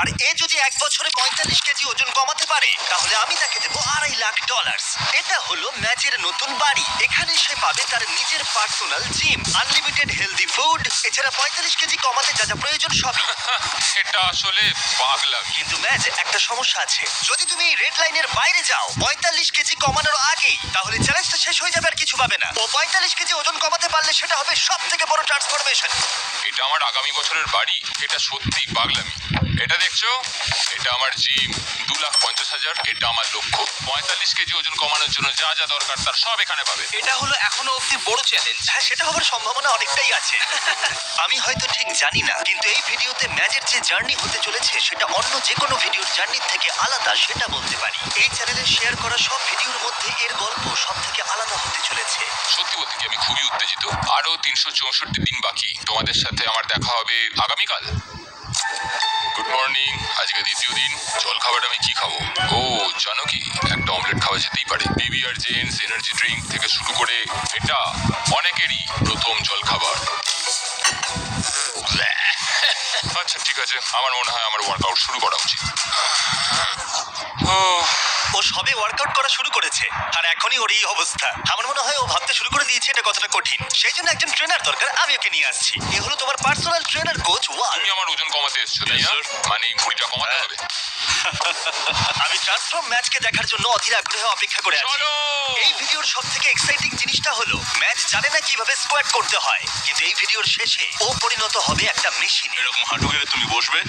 আর এ যদি 1 বছরে 45 কেজি ওজন কমাতে পারে তাহলে আমি তাকে দেবো $2.5 লাখ। এটা হলো ম্যাচের নতুন বাড়ি। এখানে সে পাবে তার নিজের personal gym, unlimited healthy food, এছাড়া 45 কেজি কমাতে যা যা প্রয়োজন সবই। এটা আসলে পাগলামি। কিন্তু ম্যাচ, একটা সমস্যা আছে। যদি তুমি এই রেড লাইনের বাইরে যাও 45 কেজি কমানোর আগেই, তাহলে চ্যালেঞ্জটা শেষ হয়ে যাবে আর কিছু পাবে না। ও 45 কেজি ওজন কমাতে পারলে সেটা হবে সব থেকে বড় ট্রান্সফরমেশন। এটা আমার আগামী বছরের বাড়ি। এটা সত্যি পাগলামি। এটা দেখছো, এটা আমার জিম, 2,50,000। এটা আমার লক্ষ্য। 45 কেজি ওজন কমানোর জন্য যা যা দরকার তার সব এখানে পাবে। এটা হলো এখনো অব্দি বড় চ্যালেঞ্জ। হ্যাঁ, সেটা হবার সম্ভাবনা অনেকটাই আছে। আমি হয়তো ঠিক জানি না, কিন্তু এই ভিডিওতে ম্যাচের যে জার্নি হতে চলেছে সেটা অন্য যে কোনো ভিডিওর জার্নির থেকে আলাদা, সেটা বলতে পারি। এই চ্যানেলে শেয়ার করা সব ভিডিওর মধ্যে এর গল্প সব থেকে আলাদা হতে চলেছে। সত্যি বলতে কি আমি খুবই উত্তেজিত। আরো 364 দিন বাকি। তোমাদের সাথে আমার দেখা হবে আগামীকাল। Good morning. আজকে দ্বিতীয় দিন। জল খাবার আমি কি খাবো? ও জানো কি, একটা অমলেট খাওয়া যেতেই পারে। পিবিআর জেন্স এনার্জি ড্রিঙ্ক থেকে শুরু করে এটা অনেকেরই প্রথম জল খাবার। আচ্ছা ঠিক আছে, আমার মনে হয় আমার ওয়ার্কআউট শুরু করা উচিত। ও সবে ওয়ার্কআউট করা শুরু করেছে আর এখনই ওর এই অবস্থা। আমার মনে হয় ও ভাবতে শুরু করে দিয়েছে এটা কতটা কঠিন। সেই জন্য একজন ট্রেনার দরকার, আমি ওকে নিয়ে আসছি। এ হলো তোমার পার্সোনাল ট্রেনার কোচ ওয়াল। তুমি আমার ওজন কমাতে এসেছো তাই না? মানে এই ভুঁড়িটা কমাতে হবে। আমি ট্রান্সফর্ম ম্যাচকে দেখার জন্য অধীর আগ্রহে অপেক্ষা করে আছি। চলো। এই ভিডিওর সব থেকে এক্সাইটিং জিনিসটা হলো ম্যাচ জানে না কিভাবে স্কোয়াট করতে হয়, কিন্তু এই ভিডিওর শেষে ও পরিণত হবে একটা মেশিনে। এরকম হাঁটু গেলে তুমি বসবে,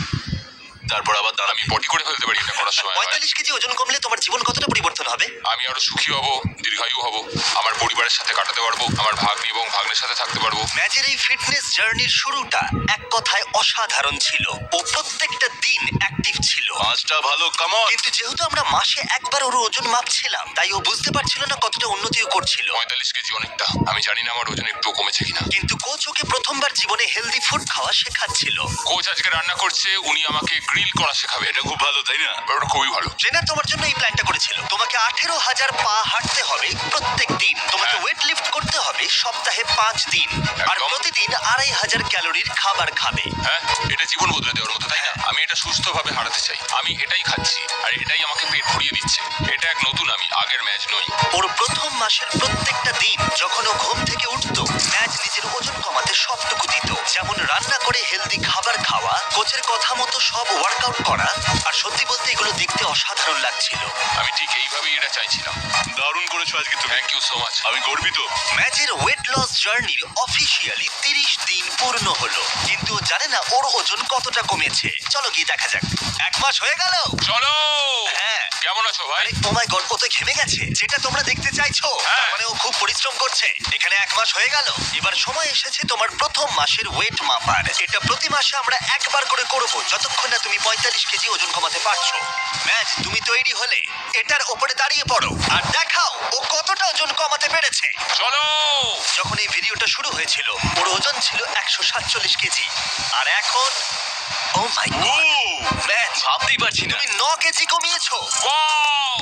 তারপর আবার দাঁড়াবি। আমি পটি করে ফেলতে পারি এটা করার সময়। 45 কেজি ওজন কমলে তোমার জীবন কতটা পরিবর্তন হবে? আমি আরো সুখী হব, দীর্ঘায়ু হব, আমার পরিবারের সাথে কাটাতে পারবো, আমার ভাগ্নি এবং ভাগ্নের সাথে থাকতে পারবো। ম্যাচের এই ফিটনেস জার্নির শুরুটা এক কথায় অসাধারণ ছিল। ও প্রত্যেকটা দিন অ্যাক্টিভ ছিল। পাঁচটা ভালো কামন। কিন্তু যেহেতু আমরা মাসে একবার ওর ওজন মাপছিলাম, তাই ও বুঝতে পারছিল না কতটা উন্নতিও করছিল। 45 কেজি অনেকটা। আমি জানি না আমার ওজন একটু কমেছে কিনা। কিন্তু কোচ ওকে প্রথমবার জীবনে হেলদি ফুড খাওয়া শেখাচ্ছিল। কোচ আজকে রান্না করছে, উনি আমাকে গ্রিল করা শেখাবে। এটা খুব ভালো, তাই না? ওটা খুবই ভালো। ট্রেনার তোমার জন্য এই প্ল্যানটা করেছিল। তোমাকে 18,000 পা হাঁটতে হবে প্রত্যেক দিন। তোমাকে হ্যাঁ। ওয়েট লিফট করতে হবে সপ্তাহে 5 দিন। আর একদম। প্রতিদিন 2,500 ক্যালোরির খাবার খাবে। হ্যাঁ, এটা জীবন বদলে দেওয়ার মতো, তাই না? আমি এটা সুস্থভাবে হারাতে চাই। আমি এটাই খাচ্ছি আর এটাই আমাকে পেট ভরিয়ে দিচ্ছে। এটা এক নতুন আমি, আগের ম্যাচ নই। ওর প্রথম মাসের প্রত্যেকটা দিন যখন ও ঘুম থেকে উঠতো, ম্যাচ নিজের ওজন কমাতে সবটুকু দিত। যেমন রান্না করে হেলদি খাবার খাওয়া, কোচের কথা মতো সব ওয়ার্কআউট করা। আর সত্যি বলতে এগুলো দেখতে অসাধারণ লাগছিল। আমি ঠিক এইভাবেই এটা চাইছিলাম। দারুণ করেছো আজকে তুমি। Thank you so much. আমি গর্বিত। ম্যাচের ওয়েট লস জার্নির অফিসিয়ালি 30 দিন পূর্ণ হলো, কিন্তু ও জানে না ওর ওজন কতটা কমেছে। চলো গিয়ে দেখা যাক। 1 মাস হয়ে গেল। চলো। হ্যাঁ। কেমন আছো ভাই? ও মাই গড, ও তো ঘেমে গেছে। যেটা তোমরা দেখতে চাইছো, হ্যাঁ। তার মানে ও খুব পরিশ্রম করছে। এখানে 1 মাস হয়ে গেল। এবার সময় এসেছে তোমার প্রথম মাসের ওয়েট মাপার। এটা প্রতি মাসে আমরা একবার করে করব, যতক্ষণ না তুমি 45 কেজি ওজন কমাতে পারছো। ম্যাচ, তুমি তৈরি হলে এটার ওপরে দাঁড়িয়ে পড়ো আর দেখাও ও কতটা ওজন কমাতে পেরেছে। চলো। যখন এই ভিডিওটা শুরু হয়েছিল ওর ওজন ছিল 147 কেজি। আর এখন ও মাই গড, ম্যাচ, ভাবতেই পারছি না। তুমি 9 কেজি কমিয়েছো। ওয়াও!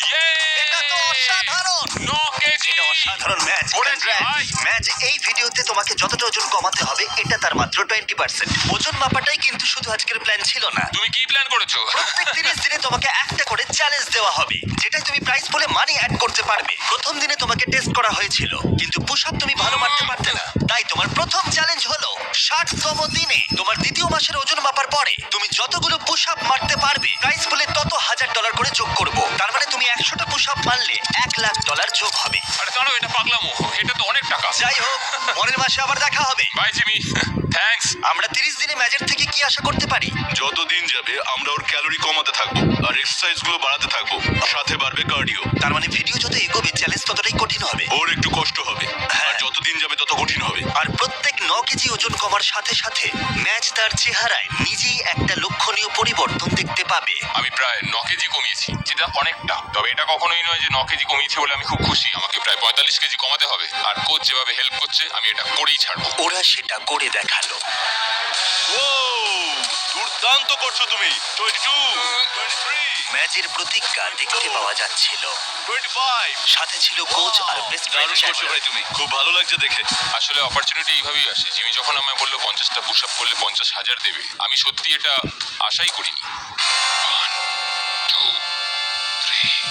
ইয়ে! এটা তো অসাধারণ। 9 কেজি। এটা অসাধারণ ম্যাচ। করেছি ভাই। ম্যাচ, এই ভিডিওতে তোমাকে যতটা ওজন কমাতে হবে এটা তার মাত্র 20%। ওজন মাপাটাই কিন্তু শুধু আজকের প্ল্যান ছিল না। তুমি কি প্ল্যান করেছো? প্রত্যেক 30 দিনে তোমাকে একটা করে চ্যালেঞ্জ দেওয়া হবে, যেটাই তুমি প্রাইস বলে মানি অ্যাড করতে পারবে। প্রথম দিনে তোমাকে টেস্ট করা হয়েছিল, কিন্তু পুশ আপ তুমি ভালো মারতে পারতে না। তাই তোমার প্রথম চ্যালেঞ্জ হলো 60তম দিনে তোমার দ্বিতীয় মাসের ওজন মাপার পরে তুমি যতগুলো পুশ আপ মারতে পারবে, প্রাইস বলে তত $1,000 করে যোগ করব। তার মানে তুমি 100টা পুশ আপ মারলে $1,00,000 যোগ হবে। আরে দাঁড়াও, এটা পাগলামো। এটা তো অনেক টাকা। যাই হোক, পরের মাসে আবার দেখা হবে। Bye Jimmy. থ্যাঙ্কস। আমরা 30 দিনে ম্যাচের থেকে কি আশা করতে পারি? যত দিন যাবে আমরা ওর ক্যালোরি কমাতে থাকবো আর এক্সারসাইজ গুলো বাড়াতে থাকবো, সাথে বাড়বে কার্ডিও। তার মানে ভিডিও যত এগোবে চ্যালেঞ্জ ততটাই কঠিন হবে। ওর একটু কষ্ট হবে, আর যত দিন যাবে তত কঠিন হবে। আর প্রত্যেক 9 কেজি ওজন কমার সাথে সাথে ম্যাচ তার চেহারায় নিজেই একটা লক্ষণীয় পরিবর্তন দেখতে পাবে। আমি প্রায় 9 কেজি কমিয়েছি, যেটা অনেকটা। তবে এটা কখনোই নয় যে 9 কেজি কমিয়েছি বলে আমি খুব খুশি। আমাকে প্রায় 45 কেজি কমাতে হবে। আর কোচ যেভাবে হেল্প করছে আমি এটা করেই ছাড়বো। ওরা সেটা করে দেখালো। ও দুর্দান্ত করছো তুমি। 22, 23, ম্যাচের প্রতিজ্ঞা দেখতে পাওয়া যাচ্ছিল। 25 সাথে ছিল কোচ আর বেস্ট দারুণ করছো ফ্রেন্ড। ভাই তুমি, খুব ভালো লাগছে দেখে। আসলে অপরচুনিটি এইভাবেই আসে। জিমি যখন আমায় বললো 50টা পুশ আপ করলে 50,000 দেবে, আমি সত্যি এটা আশাই করিনি। 1 2 3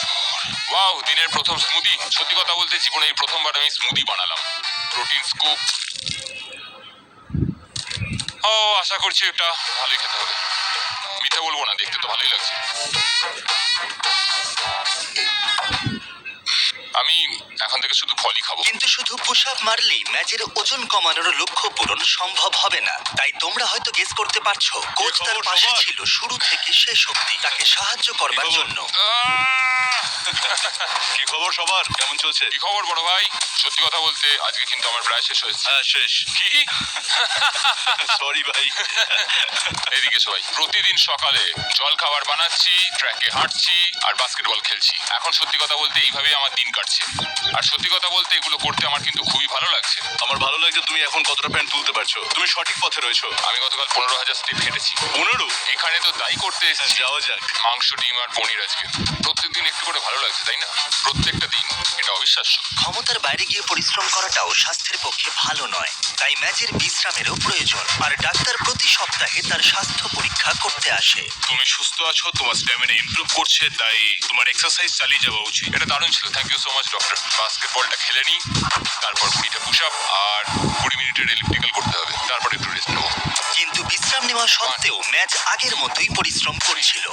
4 ওয়াও, দিনের প্রথম স্মুদি। সত্যি কথা বলতে জীবনে এই প্রথমবার আমি স্মুদি বানালাম। Protein scoop. ও, আশা করছি এটা ভালোই খেতে হবে। মিথ্যা বলবো না, দেখতে তো ভালোই লাগছে। আমি এখন থেকে শুধু ফলই খাবো। কিন্তু শুধু পুশ আপ মারলেই ম্যাচের ওজন কমানোর লক্ষ্য পূরণ সম্ভব হবে না। তাই তোমরা হয়তো গেস করতে পারছো, কোচ তার খবর পাশে সবার? ছিল শুরু থেকে শেষ অবধি, তাকে সাহায্য করবার কি খবর? জন্য। কি খবর সবার, কেমন চলছে? কি খবর বড় ভাই? সত্যি কথা বলতে আজকে কিন্তু আমার প্রায় শেষ হয়েছে। হ্যাঁ শেষ। কি? সরি ভাই। এদিকে সবাই, প্রতিদিন সকালে জল খাবার বানাচ্ছি, ট্র্যাকে হাঁটছি আর বাস্কেটবল খেলছি। এখন সত্যি কথা বলতে এইভাবেই আমার দিন কাটছে। আর সত্যি কথা বলতে এগুলো করতে আমার কিন্তু খুবই ভালো লাগছে। আমার ভালো লাগছে তুমি এখন কতটা প্যান্ট তুলতে পারছো, তুমি সঠিক পথে রয়েছো। আমি গতকাল 15,000 স্টেপ হেঁটেছি। 15? এখানে তো তাই করতে এসেছি। যাওয়া যাক। মাংস, ডিম আর পনির আজকে। প্রত্যেকদিন একটু করে ভালো লাগছে, তাই না? প্রত্যেকটা দিন। এটা অবিশ্বাস্য। ক্ষমতার বাইরে গিয়ে পরিশ্রম করাটাও স্বাস্থ্যের পক্ষে ভালো নয়, তাই ম্যাচের বিশ্রামেরও প্রয়োজন। আর ডাক্তার প্রতি সপ্তাহে তার স্বাস্থ্য পরীক্ষা করতে আসে। তুমি সুস্থ আছো, তোমার স্ট্যামিনা ইমপ্রুভ করছে, তাই তোমার এক্সারসাইজ চালিয়ে যাওয়া উচিত। এটা দারুণ ছিল। Thank you so much doctor. বাস্কেটবলটা খেলে নিই, তারপর 20টা পুশ আপ আর 20 মিনিটের এলিপ্টিক্যাল করতে হবে, তারপর একটু রেস্ট নেবো। কিন্তু বিশ্রাম নেওয়া সত্ত্বেও ম্যাচ আগের মতোই পরিশ্রম করেছিল।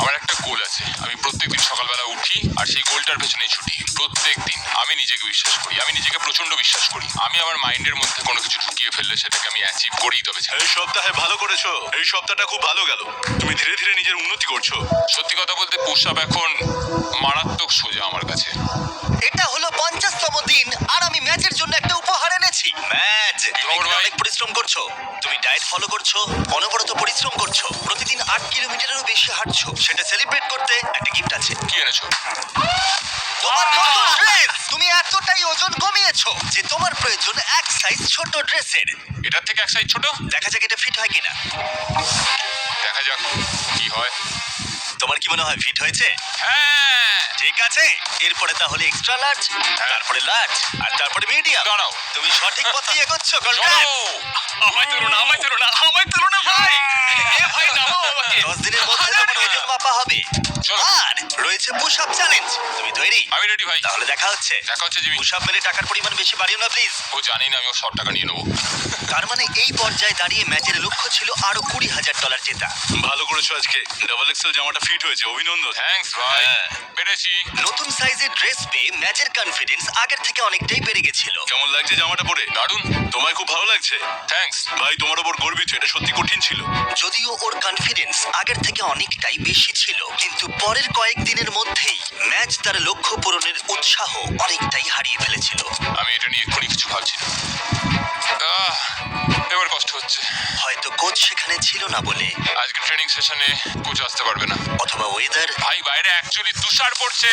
আমার একটা গোল আছে। আমি প্রত্যেকদিন সকালবেলা উঠি আর সেই গোলটার পেছনে ছুটি। প্রত্যেকদিন আমি নিজেকে বিশ্বাস করি, আমি নিজেকে প্রচন্ড বিশ্বাস করি। আমি আমার মাইন্ডের মধ্যে কোনো কিছু ঢুকিয়ে ফেললে সেটাকে আমি অ্যাচিভ করেই তবে ছাড়ি। এই সপ্তাহে ভালো করেছো, এই সপ্তাহটা খুব ভালো গেল। তুমি ধীরে ধীরে নিজের উন্নতি করছো। সত্যি কথা বলতে পুশ আপ এখন মারাত্মক সোজা আমার কাছে। এটা হলো 50তম দিন আর আমি ম্যাচের জন্য একটা উপহার এনেছি। ম্যাচ, তুমি খবর ভাই? অনেক পরিশ্রম করছো, তুমি ডায়েট ফলো করছো, অনবরত পরিশ্রম করছো, প্রতিদিন 8 কিলোমিটারেরও বেশি হাঁটছো। সেটা সেলিব্রেট করতে একটা গিফট আছে। কি এনেছো? তোমার নতুন ড্রেস। তুমি এতটাই ওজন কমিয়েছো যে তোমার প্রয়োজন এক সাইজ ছোট ড্রেসের। এটার থেকে এক সাইজ ছোট। দেখা যাক এটা ফিট হয় কিনা। দেখা যাক কি হয়। তোমার কি মনে হয় ফিট হয়েছে? হ্যাঁ। ঠিক আছে, এরপরে তাহলে এক্সট্রা লার্জ, তারপরে লার্জ আর তারপরে মিডিয়াম। দাঁড়াও। তুমি সঠিক পথেই এগোচ্ছ। চলো। কনগ্রাটস। আমায় তুলো না, আমায় তুলো না, আমায় তুলো না ভাই। এ ভাই নামো আমাকে। 10 দিনের মধ্যে তোমার ওজন মাপা হবে। চলো। আর রয়েছে পুশ আপ চ্যালেঞ্জ। তুমি তৈরি? আমি রেডি ভাই। তাহলে দেখা হচ্ছে। দেখা হচ্ছে জিমি। পুশ আপ মেরে টাকার পরিমাণ বেশি বাড়িও না প্লিজ। ও জানি না আমি ওর 100 টাকা নিয়ে নেবো। তার মানে এই পর্যায়ে দাঁড়িয়ে ম্যাচের লক্ষ্য ছিল আরো $20,000 জেতা। ভালো করেছো আজকে, ডাবল এক্সেল জামাটা ফিট হয়েছে, অভিনন্দন। থ্যাঙ্কস ভাই। হ্যাঁ। পেরেছি। নতুন সাইজের ড্রেস পেয়ে ম্যাচের কনফিডেন্স আগের থেকে অনেকটাই বেড়ে গেছিল। কেমন লাগছে জামাটা পরে? দারুণ। তোমায় খুব ভালো লাগছে। থ্যাঙ্কস। ভাই তোমার ওপর গর্বিত, এটা সত্যি কঠিন ছিল। যদিও ওর কনফিডেন্স আগের থেকে অনেকটাই বেশি ছিল, কিন্তু পরের কয়েকদিনের মধ্যেই ম্যাচ তার লক্ষ্য পূরণের উৎসাহ অনেকটাই হারিয়ে ফেলেছিল। আমি এটা নিয়ে এক্ষুনি কিছু ভাবছি না। এবার কষ্ট হচ্ছে। হয়তো কোচ সেখানে ছিল না বলে, আজকে ট্রেনিং সেশনে কোচ আসতে পারবে না। অথবা ওয়েদার। ভাই বাইরে অ্যাকচুয়ালি তুষার পড়ছে।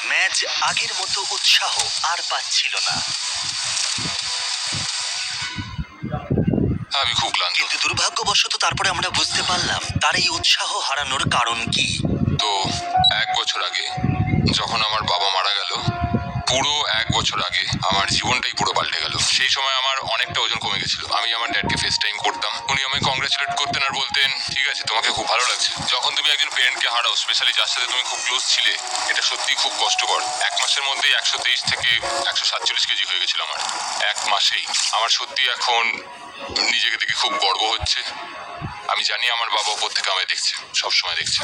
ম্যাচ আগের মতো উৎসাহ আর পাচ্ছিল না। আমি খুব ক্লান্ত। কিন্তু দুর্ভাগ্যবশত তারপরে আমরা বুঝতে পারলাম তার এই উৎসাহ হারানোর কারণ কি। তো 1 বছর আগে যখন আমার বাবা মারা গেল, পুরো 1 বছর আগে আমার জীবনটাই পুরো পাল্টে গেল। সেই সময় আমার অনেকটা ওজন কমে গেছিল। আমি আমার ড্যাডকে ফেস টাইম করতাম, উনি আমায় কংগ্রেচুলেট করতেন আর বলতেন ঠিক আছে তোমাকে খুব ভালো লাগছে। যখন তুমি একজন পেরেন্টকে হারাও, স্পেশালি যার সাথে তুমি খুব ক্লোজ ছিলে, এটা সত্যিই খুব কষ্টকর। 1 মাসের মধ্যেই 123 থেকে 147 কেজি হয়ে গেছিল আমার 1 মাসেই। আমার সত্যি এখন নিজেকে দেখে খুব গর্ব হচ্ছে। আমি জানি আমার বাবা ওপর থেকে আমায় দেখছে, সবসময় দেখছে।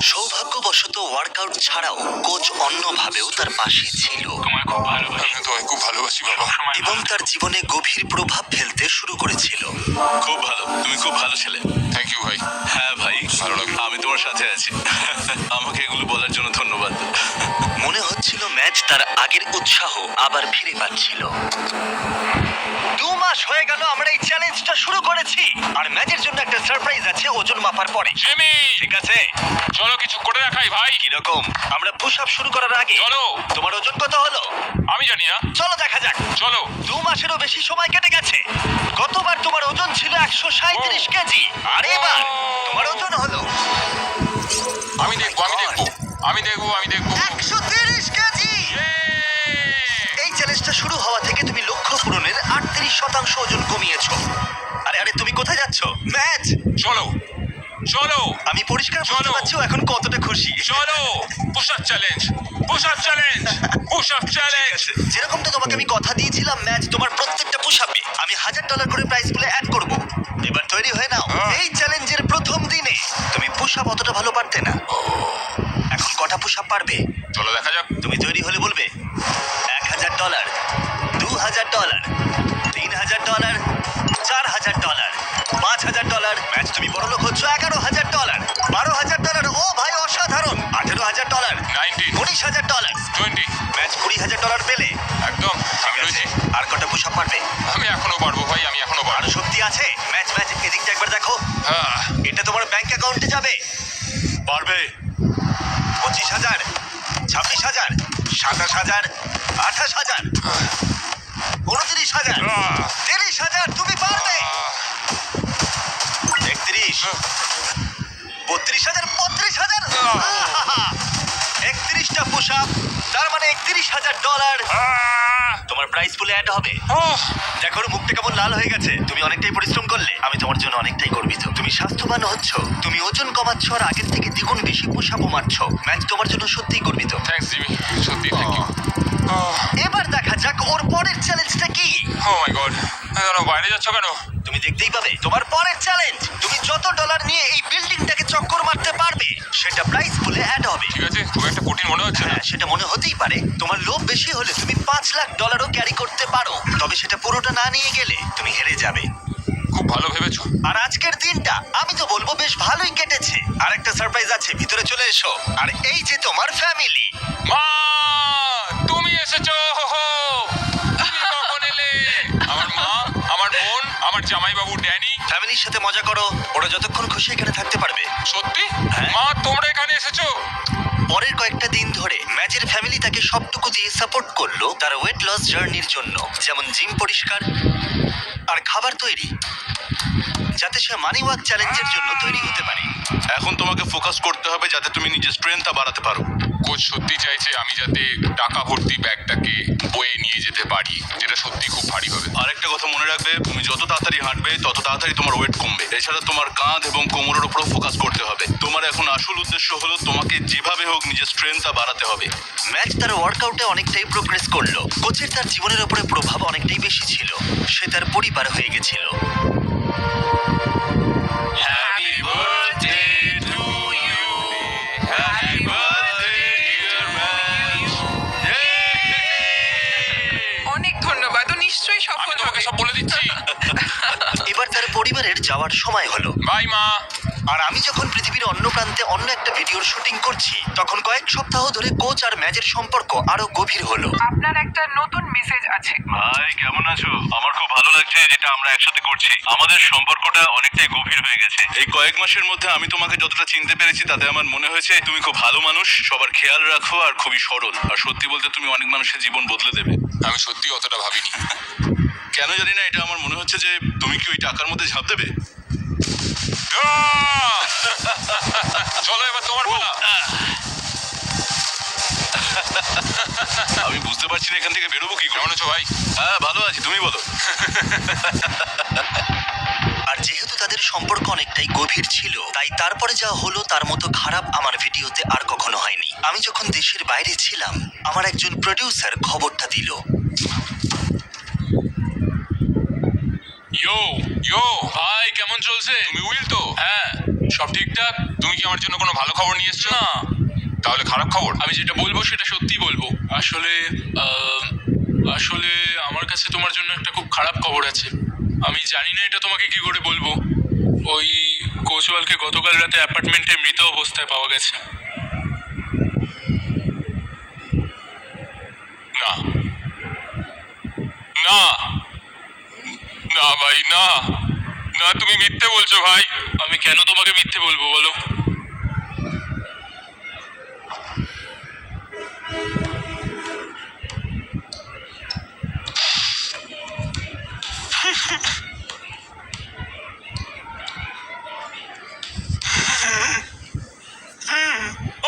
সৌভাগ্যবশত ওয়ার্কআউট ছাড়াও কোচ অন্যভাবেও তার পাশে ছিল আমি তোমায় খুব ভালোবাসি বাবা। এবং তার জীবনে গভীর প্রভাব ফেলতে শুরু করেছিল। খুব ভালো, তুমি খুব ভালো ছেলে। থ্যাংক ইউ ভাই। হ্যাঁ ভাই, ভালো লাগলো। আমি তোমার সাথে আছি। আমাকে এগুলো বলার জন্য ধন্যবাদ। মনে হচ্ছিল ম্যাচ তার আগের উৎসাহ আবার ফিরে পাচ্ছিল। 2 মাস হয়ে গেল আমরা এই চ্যালেঞ্জটা শুরু করেছি, আর ম্যাচের জন্য একটা সারপ্রাইজ আছে ওজন মাপার পরে। জিমি, ঠিক আছে, চলো কিছু করে দেখাই ভাই। কিরকম? আমরা পুশ আপ শুরু করার আগে চলো। তোমার ওজন কত হলো? আমি জানি না। চলো দেখা যাক। চলো। 2 মাসেরও বেশি সময় কেটে গেছে। গতবার তোমার ওজন ছিল 137 কেজি, আর এবার তোমার ওজন হলো চলো চলো আমি পরিষ্কার বুঝতে চলো। পারছি ও এখন কতটা খুশি। চলো push up challenge push up challenge push up ঠিক চ্যালেঞ্জ আছে। যেরকমটা তোমাকে আমি কথা দিয়েছিলাম, ম্যাচ তোমার প্রত্যেকটা পুশ আপে আমি $1000 করে প্রাইস পুলে অ্যাড করব। এবার তৈরি হয়ে নাও। এই চ্যালেঞ্জের প্রথম দিনে তুমি পুশ আপ অতটা ভালো পারতে না। এখন কটা পুশ আপ পারবে? চলো দেখা যাক তুমি তৈরি হলে বলবে। $1000, $2000, $3000, $4000, $5000। ম্যাচ তুমি বড় লোক হচ্ছ। $11000, $12000। ও ভাই অসাধারণ। $18000, 19 $19000। 20 ম্যাচ $20000 পেলে। একদম আমি রয়েছি আর কটা পুশ আপ পারবে? আমি এখনো পারবো ভাই আমি এখনো আরো পারবো শক্তি আছে। ম্যাচ এদিকটা একবার দেখো। হ্যাঁ এটা তোমার ব্যাংক অ্যাকাউন্টে যাবে। পারবে। 25000, 26000, 27000, 28000, 29000, 30000। তুমি পারবে। 31, 32000, 35000। 31টা পুশ আপ, তার মানে $31000 তোমার প্রাইস পুলে অ্যাড হবে। দেখো ওর মুখটা কেমন লাল হয়ে গেছে। তুমি অনেকটাই পরিশ্রম করলে। আমি তোমার জন্য অনেকটাই গর্বিত। তুমি স্বাস্থ্যবান হচ্ছ, তুমি ওজন কমাচ্ছ, আর আগের থেকে দ্বিগুণ বেশি পুশ আপও মারছ। ম্যাচ তোমার জন্য সত্যিই গর্বিত। থ্যাঙ্কস জিমি সত্যি থ্যাংক ইউ এবার দেখা যাক ওর পরের চ্যালেঞ্জটা কি। ও মাই গড দাঁড়াও বাইরে যাচ্ছ কেন তুমি দেখতেই পাবে। তোমার পরের চ্যালেঞ্জ, তুমি যত ডলার নিয়ে এই বিল্ডিংটাকে চক্কর মারতে পারবে সেটা প্রাইস পুলে অ্যাড হবে। ঠিক আছে খুব একটা কঠিন মনে হচ্ছে না হ্যাঁ, সেটা মনে হতেই পারে। তোমার লোভ বেশি হলে তুমি $5,00,000 ক্যারি করতে পারো, তবে সেটা পুরোটা না নিয়ে গেলে তুমি হেরে যাবে। খুব ভালো ভেবেছো আর আজকের দিনটা আমি তো বলবো বেশ ভালোই কেটেছে। আর একটা সারপ্রাইজ আছে, ভিতরে চলে এসো। আর এই যে তোমার ফ্যামিলি। মা তুমি এসেছো তুমি কখন এলে আমার মা আমার বোন আমার জামাইবাবু ড্যানি ফ্যামিলির সাথে মজা করো, ওরা যতক্ষণ খুশি এখানে থাকতে পারবে। সত্যি হ্যাঁ। মা তোমরা এখানে এসেছো পরের কয়েকটা দিন ধরে ম্যাচের ফ্যামিলি তাকে সবটুকু দিয়ে সাপোর্ট করলো তার ওয়েট লস জার্নির জন্য, যেমন জিম পরিষ্কার আর খাবার তৈরি, যাতে সে মানি ওয়াক চ্যালেঞ্জের জন্য তৈরি হতে পারে। এখন তোমাকে ফোকাস করতে হবে যাতে তুমি নিজের স্ট্রেংথটা বাড়াতে পারো। কোচ সত্যি চাইছে আমি যাতে টাকা ভর্তি ব্যাগটাকে বয়ে নিয়ে যেতে পারি, যেটা সত্যি খুব ভারী হবে। আরেকটা কথা মনে রাখবে, তুমি যত তাড়াতাড়ি হাঁটবে তত তাড়াতাড়ি তোমার ওয়েট কমবে। এছাড়া তোমার কাঁধ এবং কোমরের উপরও ফোকাস করতে হবে। তোমার এখন আসল উদ্দেশ্য হলো তোমাকে যেভাবে হোক নিজের স্ট্রেংথটা বাড়াতে হবে। ম্যাচ তার ওয়ার্কআউটে অনেকটাই প্রোগ্রেস করলো। কোচের তার জীবনের উপরে প্রভাব অনেকটাই বেশি ছিল। সে তার পরিবার হয়ে গেছিল। Happy birthday to you happy birthday dear match অনেক ধন্যবাদ। ও নিশ্চয়ই আমি সফল তোমাকে হবে। সব বলে দিচ্ছি এবার তার পরিবারের যাওয়ার সময় হলো। বাই মা আর আমি যখন পৃথিবীর অন্য প্রান্তে অন্য একটা ভিডিওর শুটিং করছি, তখন কয়েক সপ্তাহ ধরে কোচ আর ম্যাচের সম্পর্ক আরো গভীর হলো। আপনার একটা নতুন মেসেজ আছে। ভাই কেমন আছো? আমার খুব ভালো লাগছে যেটা আমরা একসাথে করছি। আমাদের সম্পর্কটা অনেকটাই গভীর হয়ে গেছে। এই কয়েক মাসের মধ্যে আমি তোমাকে যতটা চিনতে পেরেছি তাতে আমার মনে হয়েছে তুমি খুব ভালো মানুষ, সবার খেয়াল রাখো আর খুবই সরল। আর সত্যি বলতে তুমি অনেক মানুষের জীবন বদলে দেবে। আমি সত্যি অতটা ভাবিনি কেন জানি না, এটা আমার মনে হচ্ছে যে তুমি কি ওই টাকার মধ্যে ঝাঁপ দেবে? চলো এবার তোমার পালা আমি বুঝতে পারছি না এখান থেকে বেরোবো কি করে। কেমন আছো ভাই হ্যাঁ ভালো আছি, তুমি বলো। আর যেহেতু তাদের সম্পর্ক অনেকটাই গভীর ছিল, তাই তারপরে যা হলো তার মতো খারাপ আমার ভিডিওতে আর কখনো হয়নি। আমি যখন দেশের বাইরে ছিলাম, আমার একজন প্রডিউসার খবরটা দিল। ইয়ো ইয়ো ভাই কেমন চলছে তুমি উইল তো হ্যাঁ সব ঠিকঠাক তুমি কি আমার জন্য কোনো ভালো খবর নিয়ে এসছো না তাহলে খারাপ খবর আমি যেটা বলবো সেটা সত্যি বলবো। আসলে আমার কাছে তোমার জন্য একটা খুব খারাপ খবর আছে। আমি জানি না এটা তোমাকে কি করে বলবো। ওই কোচওয়ালকে গতকাল রাতে অ্যাপার্টমেন্টে মৃত অবস্থায় পাওয়া গেছে। না না না ভাই না না তুমি মিথ্যে বলছো ভাই আমি কেন তোমাকে মিথ্যে বলবো বলো?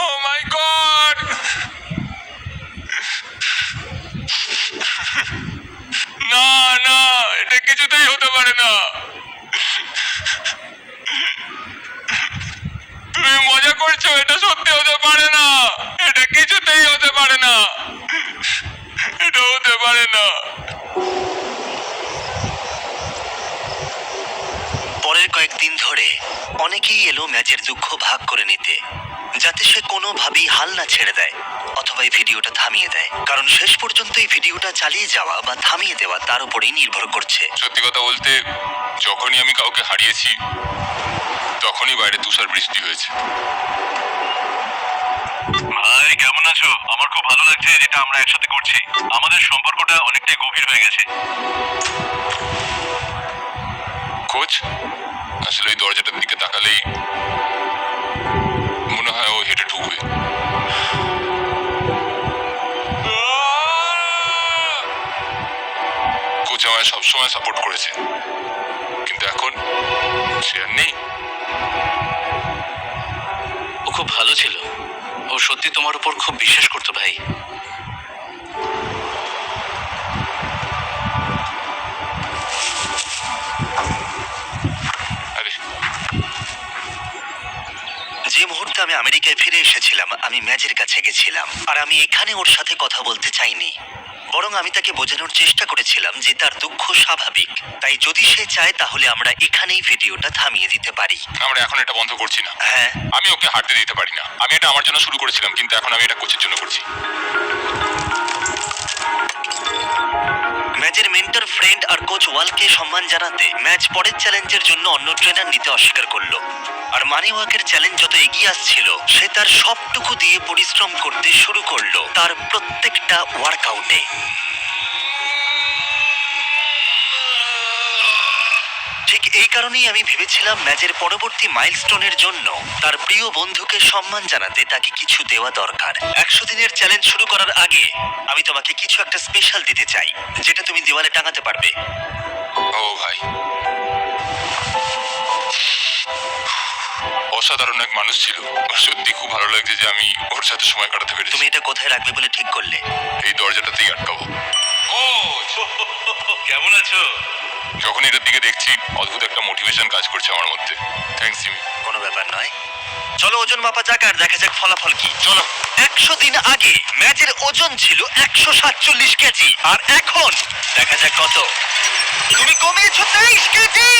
ও মাই গড না না এটা কিছুতেই হতে পারে না দিন ধরে অনেকেই এলো ম্যাচের দুঃখ ভাগ করে নিতে, যাতে সে কোনোভাবেই হাল না ছেড়ে দেয় অথবা এই ভিডিওটা থামিয়ে দেয়। কারণ শেষ পর্যন্ত এই ভিডিওটা চালিয়ে যাওয়া বা থামিয়ে দেওয়া তার উপরেই নির্ভর করছে। সত্যি কথা বলতে, যখনই আমি কাউকে হারিয়েছি তখনই বাইরে তুষার বৃষ্টি হয়েছে। ভাই কেমন আছো? আমার খুব ভালো লাগছে যেটা আমরা একসাথে করছি। আমাদের সম্পর্কটা অনেকটাই গভীর হয়ে গেছে। কোচ, আসলে ওই দরজাটার দিকে তাকালেই মনে হয় ও হেঁটে ঢুকবে। কোচ আমায় সবসময় সাপোর্ট করেছে, কিন্তু এখন সে আর নেই। ও খুব ভালো ছিল। ও সত্যি তোমার উপর খুব বিশ্বাস করতো ভাই। আরে যে মুহূর্তে আমি আমেরিকায় ফিরে এসেছিলাম, আমি ম্যাজের কাছে গেছিলাম, আর আমি এখানে ওর সাথে কথা বলতে চাইনি। বরং আমি তাকে বোঝানোর চেষ্টা করেছিলাম যে তার দুঃখ স্বাভাবিক। তাই যদি সে চায় তাহলে আমরা এখানেই ভিডিওটা থামিয়ে দিতে পারি। আমরা এখন এটা বন্ধ করছি না। হ্যাঁ, আমি ওকে হাঁটতে দিতে পারি না। আমি এটা আমার জন্য শুরু করেছিলাম, কিন্তু এখন আমি এটা কোচের জন্য করছি। ম্যাচের মেন্টর ফ্রেন্ড আর কোচ ওয়ালকে সম্মান জানাতে ম্যাচ পরের চ্যালেঞ্জের জন্য অন্য ট্রেনার নিতে অস্বীকার করলো। আর মানি ওয়াকের চ্যালেঞ্জ যত এগিয়ে আসছিল, সে তার সবটুকু দিয়ে পরিশ্রম করতে শুরু করলো তার প্রত্যেকটা ওয়ার্কআউটে। ঠিক এই কারণেই আমি ভেবেছিলাম ম্যাচের পরবর্তী মাইলস্টোনের জন্য তার প্রিয় বন্ধুকে সম্মান জানাতে তাকে কিছু দেওয়া দরকার। 100 দিনের চ্যালেঞ্জ শুরু করার আগে আমি তোমাকে কিছু একটা স্পেশাল দিতে চাই, যেটা তুমি দেওয়ালে টাঙাতে পারবে। ও ভাই, অসাধারণ এক মানুষ ছিল। সত্যি খুব ভালো লাগছে যে আমি ওর সাথে সময় কাটাতে পেরেছি। তুমি এটা কোথায় রাখবে বলে ঠিক করলে? এই দরজাটাতেই আটকাবো। কোচ, কেমন আছো? যখন এটার দিকে দেখছি অদ্ভুত একটা মোটিভেশন কাজ করছে আমার মধ্যে। Thanks Jimmy. কোনো ব্যাপার নয়। চলো ওজন মাপা যাক আর দেখা যাক ফলাফল কি। চলো। 100 দিন আগে ম্যাচের ওজন ছিল 147 কেজি, আর এখন দেখা যাক কত। তুমি কমিয়েছো 23 কেজি।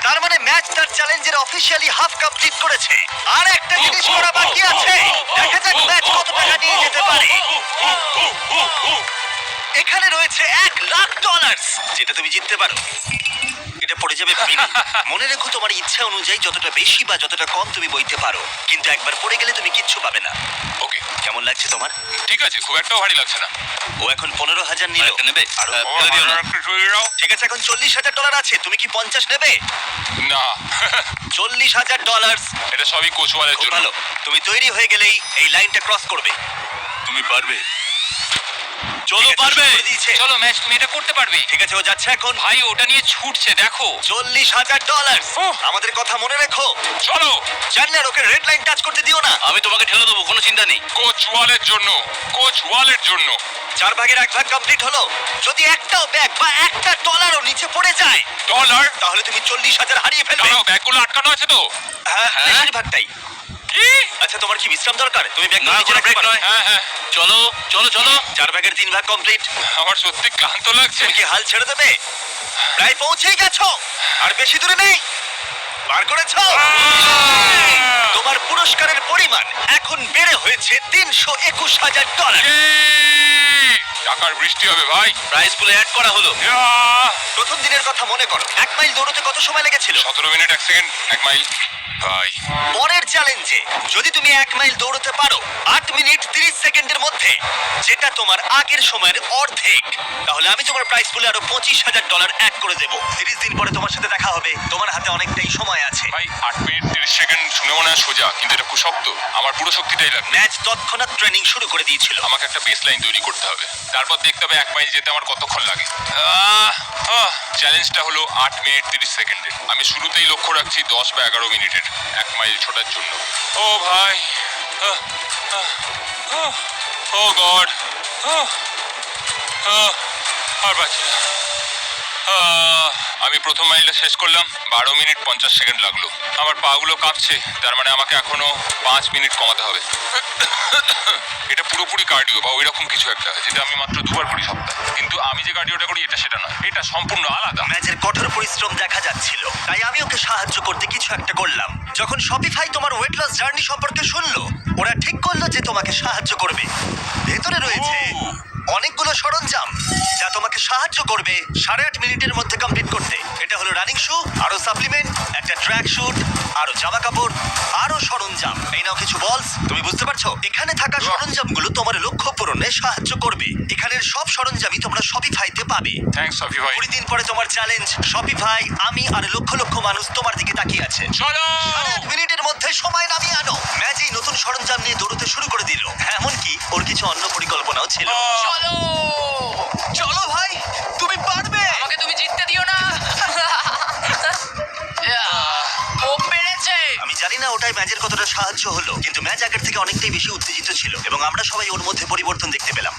তার মানে ম্যাচ তার চ্যালেঞ্জের অফিসিয়ালি হাফ কমপ্লিট করেছে। আর একটা জিনিস করা বাকি আছে। দেখা যাক ম্যাচ কত টাকা নিয়ে যেতে পারে। এখানে রয়েছে $1,00,000, যেটা তুমি জিততে পারো। এটা পড়ে যাবে ভাবিনি। মনে রেখো, তোমার ইচ্ছা অনুযায়ী যতটা বেশি বা যতটা কম তুমি বইতে পারো, কিন্তু একবার পড়ে গেলে তুমি কিচ্ছু পাবে না। ওকে, কেমন লাগছে তোমার? ঠিক আছে, খুব একটাও ভারী লাগছে না। ও এখন 15,000 নিল। নেবে? আরো বাবা, দিও না। আমার একটু শরীরে দাও। ঠিক আছে, এখন $40,000 আছে। তুমি কি 50 নেবে? না। $40,000। এটা সবই কোচওয়ালের খুব জন্য। ভালো। তুমি তৈরি হয়ে গেলেই এই লাইনটা ক্রস করবে। তুমি পারবে। চলো, পারবে। চলো ম্যাচ, তুমি এটা করতে পারবে। ঠিক আছে, ও যাচ্ছে এখন। ভাই, ওটা নিয়ে ছুটছে, দেখো। $40,000। আমাদের কথা মনে রেখো। চলো। জানলার ওকে রেড লাইন টাচ করতে দিও না। আমি তোমাকে ঠেলে দেবো, কোনো চিন্তা নেই। কোচওয়ালের জন্য, কোচওয়ালের জন্য। 4 ভাগের 1 ভাগ কমপ্লিট হলো। যদি একটাও ব্যাগ বা একটা ডলারও নিচে পড়ে যায়, ডলার? তাহলে তুমি 40,000 হারিয়ে ফেলবে। দাঁড়াও, ব্যাগগুলো আটকানো আছে তো? হ্যাঁ, বেশিরভাগটাই। কি? আচ্ছা, তোমার কি বিশ্রাম দরকার? তুমি ব্যাগ না, নিচে কোনো রাখতে break পারো। নয়। হ্যাঁ হ্যাঁ, চলো চলো চলো। 4 ভাগের 3 ভাগ কমপ্লিট। আমার সত্যি ক্লান্ত লাগছে। তুমি কি হাল ছেড়ে দেবে? প্রায় পৌঁছেই গেছো, আর বেশি দূরে নেই। বার করেছো। তোমার পুরস্কারের পরিমাণ এখন বেড়ে হয়েছে $321,000। এই, টাকার বৃষ্টি হবে ভাই। প্রাইস পুলে অ্যাড করা হলো। প্রথম দিনের কথা মনে করো। 1 মাইল দৌড়তে কত সময় লেগেছিল? 17 মিনিট 1 সেকেন্ড। 1 মাইল। ভাই, পরের চ্যালেঞ্জে যদি তুমি 1 মাইল দৌড়তে পারো 8 মিনিট 30 সেকেন্ডের মধ্যে, যেটা তোমার আগের সময়ের অর্ধেক, তাহলে আমি তোমার প্রাইস পুলে আরো $25,000 অ্যাড করে দেবো। 30 দিন পরে তোমার সাথে দেখা হবে। তোমার হাতে অনেকটাই সময় আছে। ভাই 8 মিনিট 30 সেকেন্ড শুনে মনে হয় সোজা, কিন্তু এটা খুব শক্ত। আমার পুরো শক্তিটাই লাগবে। ম্যাচ তৎক্ষণাৎ ট্রেনিং শুরু করে দিয়েছিল। আমাকে একটা বেস লাইন তৈরি করতে হবে, তারপর দেখতে হবে 1 মাইল যেতে আমার কতক্ষণ লাগে। চ্যালেঞ্জটা হলো 8 মিনিট 30 সেকেন্ডের। আমি শুরুতেই লক্ষ্য রাখছি 10 বা 11 মিনিটের 1 মাইল ছোটার জন্য। ও ভাই, ও গড, আর বাঁচি না। আমি প্রথম মাইলটা শেষ করলাম 12 মিনিট 50 সেকেন্ড লাগলো। আমার পা গুলো কাঁপছে, তার মানে আমাকে এখনো 5 মিনিট কমাতে হবে। এটা পুরোপুরি কার্ডিও বা ওইরকম কিছু একটা, যেটা আমি মাত্র 2বার করি সপ্তাহে। কিন্তু আমি যে কার্ডিওটা করি এটা সেটা নয়, এটা সম্পূর্ণ আলাদা। ম্যাচের কঠোর পরিশ্রম দেখা যাচ্ছিল, তাই আমি ওকে সাহায্য করতে কিছু একটা করলাম। যখন শপিফাই তোমার ওয়েট লস জার্নি সম্পর্কে শুনলো, ওরা ঠিক করলো যে তোমাকে সাহায্য করবে। ভেতরে রয়েছে অনেকগুলো সরঞ্জাম যা তোমাকে সাহায্য করবে 8.5 মিনিটের মধ্যে কমপ্লিট করতে। এটা হলো রানিং শু, আরো সাপ্লিমেন্ট, একটা ট্র্যাক শুট, আরো জামা কাপড়, আরো সরঞ্জাম। এই নাও কিছু বলস। তুমি বুঝতে পারছো, এখানে থাকা সরঞ্জামগুলো তোমার লক্ষ্য পূরণে সাহায্য করবে। এখানের সব সরঞ্জামই তোমরা শপিফাইতে পাবে। থ্যাঙ্কস সফি ভাই। 20 দিন পরে তোমার চ্যালেঞ্জ শপিফাই, আমি আর লক্ষ লক্ষ মানুষ তোমার দিকে তাকিয়ে আছে। চলো 8 মিনিটের মধ্যে সময় নামিয়ে আনো। ম্যাচই নতুন সরঞ্জাম নিয়ে দৌড়তে শুরু করে দিল। এমনকি ওর কিছু অন্য পরিকল্পনাও ছিল। চলো চলো ভাই, তুমি পারবে। আমাকে তুমি জিততে দিও না। ও পেরেছে। আমি জানি না ওটাই ম্যাচের কতটা সাহায্য হলো, কিন্তু ম্যাচ আগের থেকে অনেকটাই বেশি উত্তেজিত ছিল এবং আমরা সবাই ওর মধ্যে পরিবর্তন দেখতে পেলাম।